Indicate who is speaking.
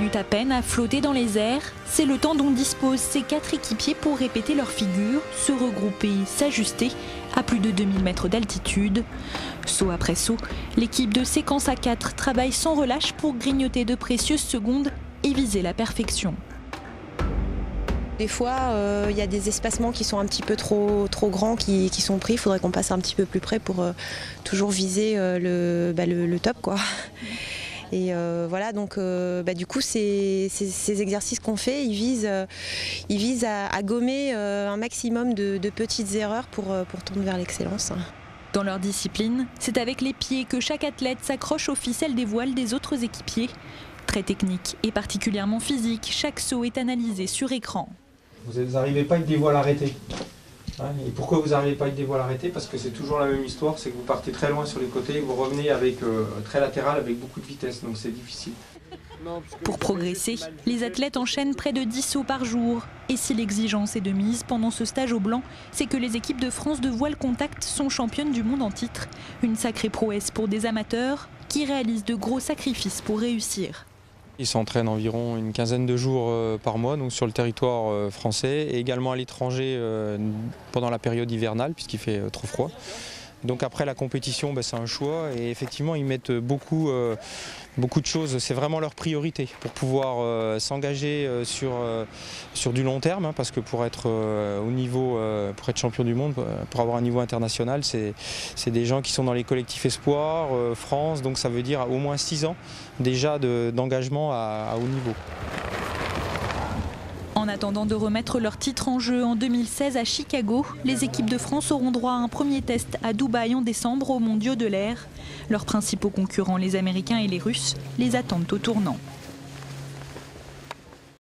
Speaker 1: minutes à peine à flotter dans les airs, c'est le temps dont disposent ces 4 équipiers pour répéter leur figure, se regrouper, s'ajuster à plus de 2000 mètres d'altitude. Saut après saut, l'équipe de séquence A4 travaille sans relâche pour grignoter de précieuses secondes et viser la perfection.
Speaker 2: Des fois, il y a des espacements qui sont un petit peu trop grands qui sont pris. Il faudrait qu'on passe un petit peu plus près pour toujours viser le top, quoi. Et voilà, donc du coup, ces exercices qu'on fait, ils visent à gommer un maximum de petites erreurs pour tendre vers l'excellence.
Speaker 1: Dans leur discipline, c'est avec les pieds que chaque athlète s'accroche aux ficelles des voiles des autres équipiers. Très technique et particulièrement physique, chaque saut est analysé sur écran.
Speaker 3: Vous n'arrivez pas avec des voiles arrêtées. Et pourquoi vous n'arrivez pas avec des voiles arrêtées? Parce que c'est toujours la même histoire, c'est que vous partez très loin sur les côtés et vous revenez avec très latéral avec beaucoup de vitesse, donc c'est difficile.
Speaker 1: Pour progresser, les athlètes enchaînent près de 10 sauts par jour. Et si l'exigence est de mise pendant ce stage au blanc, c'est que les équipes de France de voile contact sont championnes du monde en titre. Une sacrée prouesse pour des amateurs qui réalisent de gros sacrifices pour réussir.
Speaker 4: Ils s'entraînent environ une quinzaine de jours par mois donc sur le territoire français et également à l'étranger pendant la période hivernale puisqu'il fait trop froid. Donc après la compétition, c'est un choix et effectivement ils mettent beaucoup de choses, c'est vraiment leur priorité pour pouvoir s'engager sur du long terme parce que pour être au niveau, pour être champion du monde, pour avoir un niveau international, c'est des gens qui sont dans les collectifs espoirs, France, donc ça veut dire au moins 6 ans déjà d'engagement à haut niveau.
Speaker 1: En attendant de remettre leur titre en jeu en 2016 à Chicago, les équipes de France auront droit à un premier test à Dubaï en décembre aux Mondiaux de l'air. Leurs principaux concurrents, les Américains et les Russes, les attendent au tournant.